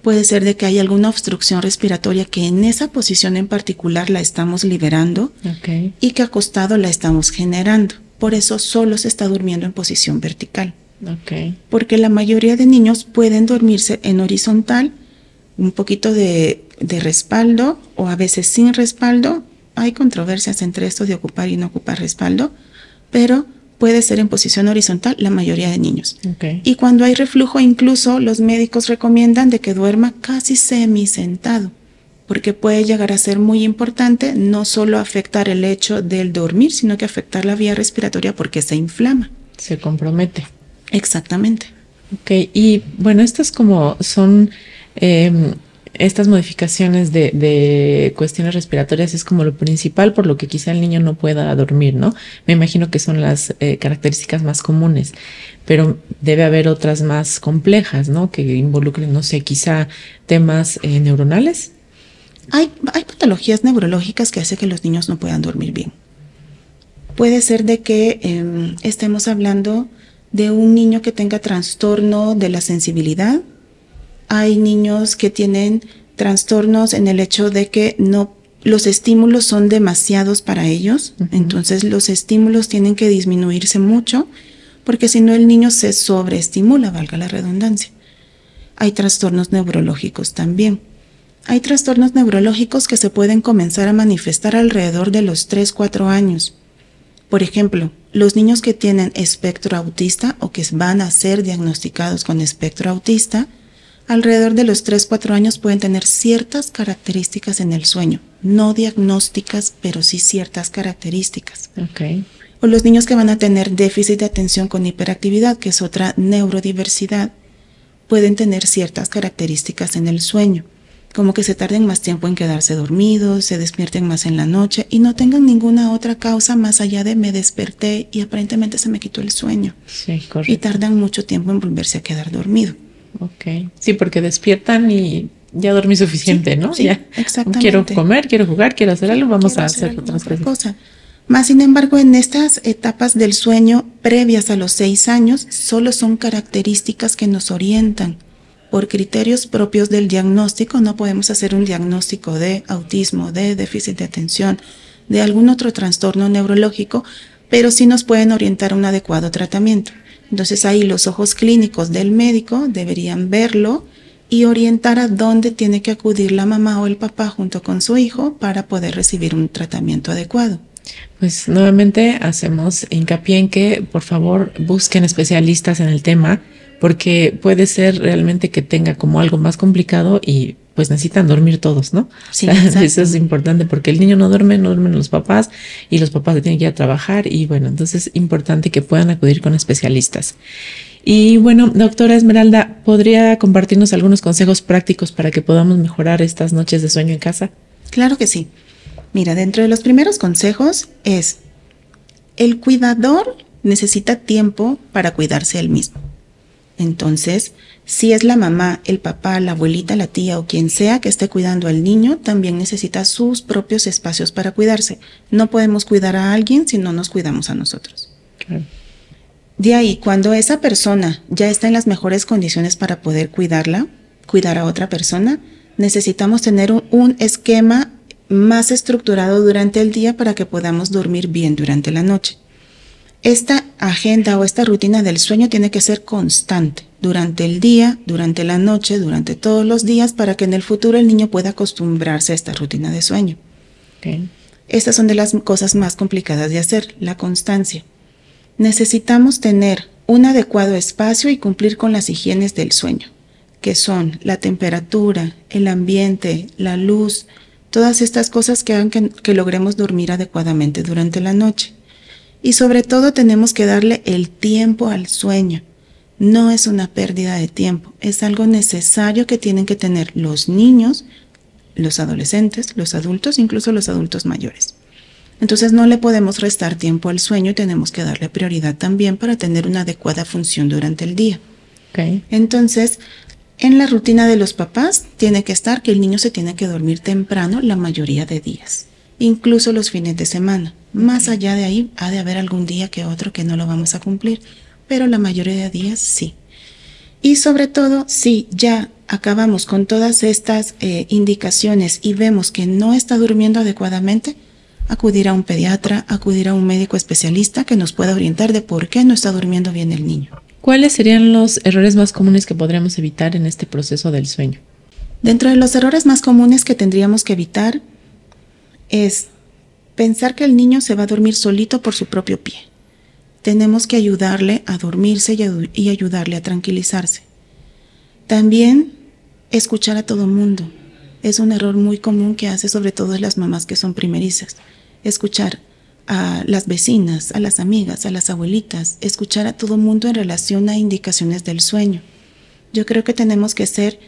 puede ser de que hay alguna obstrucción respiratoria que en esa posición en particular la estamos liberando, okay, y que acostado la estamos generando. Por eso solo se está durmiendo en posición vertical. Okay. Porque la mayoría de niños pueden dormirse en horizontal, un poquito de respaldo o a veces sin respaldo. Hay controversias entre esto de ocupar y no ocupar respaldo, pero puede ser en posición horizontal la mayoría de niños. Okay. Y cuando hay reflujo, incluso los médicos recomiendan de que duerma casi semisentado, porque puede llegar a ser muy importante no solo afectar el hecho del dormir, sino que afectar la vía respiratoria porque se inflama. Se compromete. Exactamente. Ok, y bueno, estas como son estas modificaciones de cuestiones respiratorias es como lo principal por lo que quizá el niño no pueda dormir, ¿no? Me imagino que son las características más comunes, pero debe haber otras más complejas, ¿no? Que involucren, no sé, quizá temas neuronales. Hay patologías neurológicas que hacen que los niños no puedan dormir bien. Puede ser de que estemos hablando de un niño que tenga trastorno de la sensibilidad. Hay niños que tienen trastornos en el hecho de que los estímulos son demasiados para ellos, entonces los estímulos tienen que disminuirse mucho, porque si no el niño se sobreestimula, valga la redundancia. Hay trastornos neurológicos también. Hay trastornos neurológicos que se pueden comenzar a manifestar alrededor de los 3-4 años. Por ejemplo, los niños que tienen espectro autista o que van a ser diagnosticados con espectro autista, alrededor de los 3-4 años pueden tener ciertas características en el sueño, no diagnósticas, pero sí ciertas características. Okay. O los niños que van a tener déficit de atención con hiperactividad, que es otra neurodiversidad, pueden tener ciertas características en el sueño, como que se tarden más tiempo en quedarse dormidos, se despierten más en la noche y no tengan ninguna otra causa más allá de me desperté y aparentemente se me quitó el sueño. Sí, correcto. Y tardan mucho tiempo en volverse a quedar dormido. Ok, sí, porque despiertan y ya dormí suficiente, sí, ¿no? Sí, ya exactamente. Quiero comer, quiero jugar, quiero hacer algo, vamos a hacer otras cosas. Más sin embargo, en estas etapas del sueño previas a los 6 años, solo son características que nos orientan. Por criterios propios del diagnóstico, no podemos hacer un diagnóstico de autismo, de déficit de atención, de algún otro trastorno neurológico, pero sí nos pueden orientar a un adecuado tratamiento. Entonces ahí los ojos clínicos del médico deberían verlo y orientar a dónde tiene que acudir la mamá o el papá junto con su hijo para poder recibir un tratamiento adecuado. Pues nuevamente hacemos hincapié en que por favor busquen especialistas en el tema, porque puede ser realmente que tenga como algo más complicado y pues necesitan dormir todos, ¿no? Sí, eso es importante porque el niño no duermen los papás y los papás tienen que ir a trabajar y bueno, entonces es importante que puedan acudir con especialistas. Y bueno, doctora Esmeralda, ¿podría compartirnos algunos consejos prácticos para que podamos mejorar estas noches de sueño en casa? Claro que sí. Mira, dentro de los primeros consejos es, el cuidador necesita tiempo para cuidarse él mismo. Entonces, si es la mamá, el papá, la abuelita, la tía o quien sea que esté cuidando al niño, también necesita sus propios espacios para cuidarse. No podemos cuidar a alguien si no nos cuidamos a nosotros. Claro. De ahí, cuando esa persona ya está en las mejores condiciones para poder cuidar a otra persona, necesitamos tener un esquema más estructurado durante el día para que podamos dormir bien durante la noche. Esta agenda o esta rutina del sueño tiene que ser constante durante el día, durante la noche, durante todos los días, para que en el futuro el niño pueda acostumbrarse a esta rutina de sueño. Okay. Estas son de las cosas más complicadas de hacer, la constancia. Necesitamos tener un adecuado espacio y cumplir con las higienes del sueño, que son la temperatura, el ambiente, la luz, todas estas cosas que hagan que logremos dormir adecuadamente durante la noche. Y sobre todo tenemos que darle el tiempo al sueño. No es una pérdida de tiempo, es algo necesario que tienen que tener los niños, los adolescentes, los adultos, incluso los adultos mayores. Entonces no le podemos restar tiempo al sueño y tenemos que darle prioridad también para tener una adecuada función durante el día. Okay. Entonces, en la rutina de los papás tiene que estar que el niño se tiene que dormir temprano la mayoría de días, incluso los fines de semana. Más allá de ahí, ha de haber algún día que otro que no lo vamos a cumplir, pero la mayoría de días sí. Y sobre todo, si ya acabamos con todas estas indicaciones y vemos que no está durmiendo adecuadamente, acudir a un pediatra, acudir a un médico especialista que nos pueda orientar de por qué no está durmiendo bien el niño. ¿Cuáles serían los errores más comunes que podríamos evitar en este proceso del sueño? Dentro de los errores más comunes que tendríamos que evitar es pensar que el niño se va a dormir solito por su propio pie. Tenemos que ayudarle a dormirse y ayudarle a tranquilizarse. También escuchar a todo mundo. Es un error muy común que hace sobre todo las mamás que son primerizas. Escuchar a las vecinas, a las amigas, a las abuelitas, escuchar a todo mundo en relación a indicaciones del sueño. Yo creo que tenemos que ser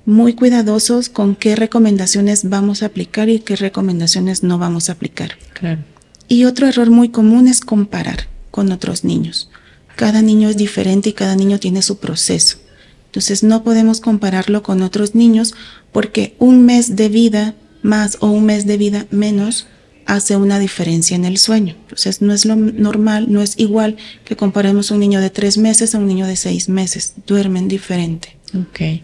muy cuidadosos con qué recomendaciones vamos a aplicar y qué recomendaciones no vamos a aplicar. Claro. Y otro error muy común es comparar con otros niños. Cada niño es diferente y cada niño tiene su proceso. Entonces no podemos compararlo con otros niños porque un mes de vida más o un mes de vida menos hace una diferencia en el sueño. Entonces no es lo normal, no es igual que comparemos un niño de 3 meses a un niño de 6 meses. Duermen diferente. Ok.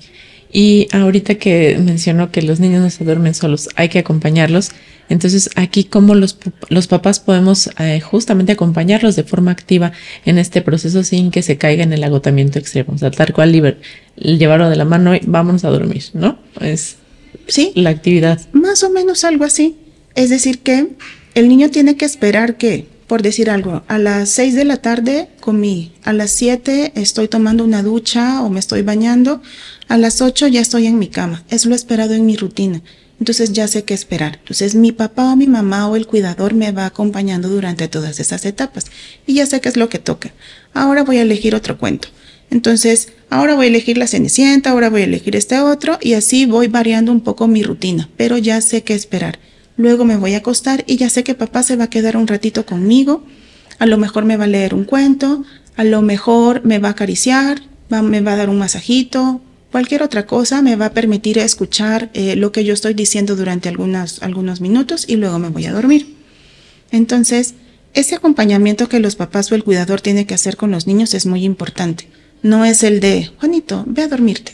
Y ahorita que mencionó que los niños no se duermen solos, hay que acompañarlos. Entonces, aquí, ¿cómo los papás podemos justamente acompañarlos de forma activa en este proceso sin que se caiga en el agotamiento extremo? O sea, tal cual llevarlo de la mano y vámonos a dormir, ¿no? Es ¿Sí? La actividad. Más o menos algo así. Es decir, que el niño tiene que esperar que, por decir algo, a las 6 de la tarde comí, a las 7 estoy tomando una ducha o me estoy bañando, a las 8 ya estoy en mi cama. Es lo esperado en mi rutina. Entonces ya sé qué esperar. Entonces mi papá o mi mamá o el cuidador me va acompañando durante todas esas etapas y ya sé qué es lo que toca. Ahora voy a elegir otro cuento. Entonces ahora voy a elegir la Cenicienta, ahora voy a elegir este otro y así voy variando un poco mi rutina, pero ya sé qué esperar. Luego me voy a acostar y ya sé que papá se va a quedar un ratito conmigo. A lo mejor me va a leer un cuento, a lo mejor me va a acariciar, me va a dar un masajito. Cualquier otra cosa me va a permitir escuchar lo que yo estoy diciendo durante algunos minutos y luego me voy a dormir. Entonces, ese acompañamiento que los papás o el cuidador tiene que hacer con los niños es muy importante. No es el de, Juanito, ve a dormirte.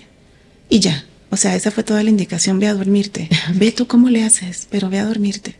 Y ya. O sea, esa fue toda la indicación, ve a dormirte. Ve tú cómo le haces, pero ve a dormirte.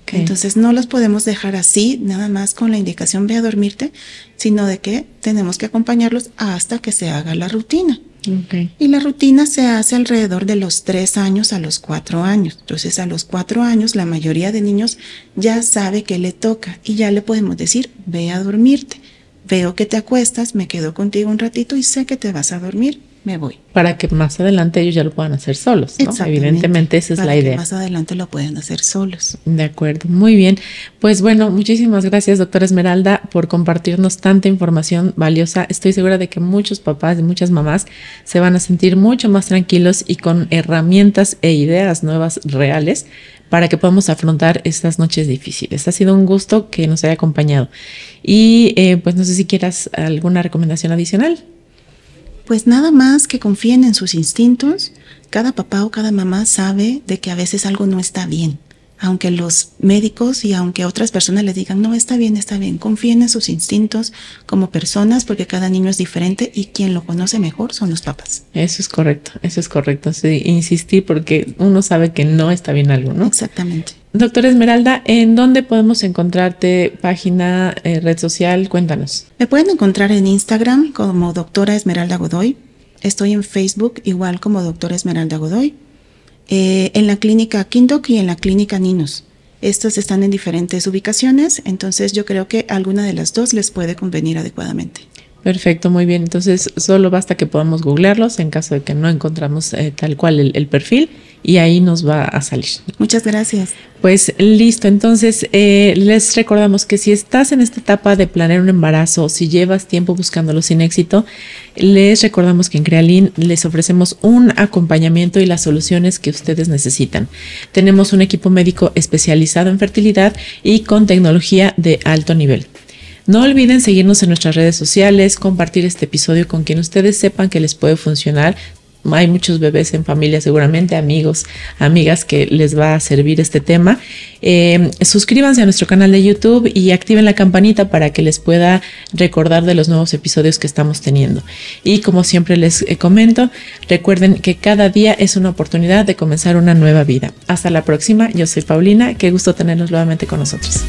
Okay. Entonces, no los podemos dejar así, nada más con la indicación, ve a dormirte, sino de que tenemos que acompañarlos hasta que se haga la rutina. Okay. Y la rutina se hace alrededor de los 3 años a los 4 años. Entonces, a los 4 años, la mayoría de niños ya sabe qué le toca y ya le podemos decir, ve a dormirte. Veo que te acuestas, me quedo contigo un ratito y sé que te vas a dormir, me voy. Para que más adelante ellos ya lo puedan hacer solos, ¿no? Evidentemente esa es la idea. Para que más adelante lo puedan hacer solos. De acuerdo, muy bien. Pues bueno, muchísimas gracias, doctora Esmeralda, por compartirnos tanta información valiosa. Estoy segura de que muchos papás y muchas mamás se van a sentir mucho más tranquilos y con herramientas e ideas nuevas reales para que podamos afrontar estas noches difíciles. Ha sido un gusto que nos haya acompañado. Y pues no sé si quieras alguna recomendación adicional. Pues nada más que confíen en sus instintos. Cada papá o cada mamá sabe de que a veces algo no está bien. Aunque los médicos y aunque otras personas les digan, no, está bien, confíen en sus instintos como personas porque cada niño es diferente y quien lo conoce mejor son los papás. Eso es correcto. Sí, insistir porque uno sabe que no está bien algo, ¿no? Exactamente. Doctora Esmeralda, ¿en dónde podemos encontrarte? Página, red social, cuéntanos. Me pueden encontrar en Instagram como doctora Esmeralda Godoy. Estoy en Facebook igual como doctora Esmeralda Godoy. En la clínica Kindoc y en la clínica Ninos. Estas están en diferentes ubicaciones, entonces yo creo que alguna de las dos les puede convenir adecuadamente. Perfecto, muy bien. Entonces solo basta que podamos googlearlos en caso de que no encontramos tal cual el perfil y ahí nos va a salir. Muchas gracias. Pues listo, entonces les recordamos que si estás en esta etapa de planear un embarazo, si llevas tiempo buscándolo sin éxito, les recordamos que en Crealin les ofrecemos un acompañamiento y las soluciones que ustedes necesitan. Tenemos un equipo médico especializado en fertilidad y con tecnología de alto nivel. No olviden seguirnos en nuestras redes sociales, compartir este episodio con quien ustedes sepan que les puede funcionar. Hay muchos bebés en familia, seguramente amigos, amigas que les va a servir este tema. Suscríbanse a nuestro canal de YouTube y activen la campanita para que les pueda recordar de los nuevos episodios que estamos teniendo. Y como siempre les comento, recuerden que cada día es una oportunidad de comenzar una nueva vida. Hasta la próxima, yo soy Paulina, qué gusto tenerlos nuevamente con nosotros.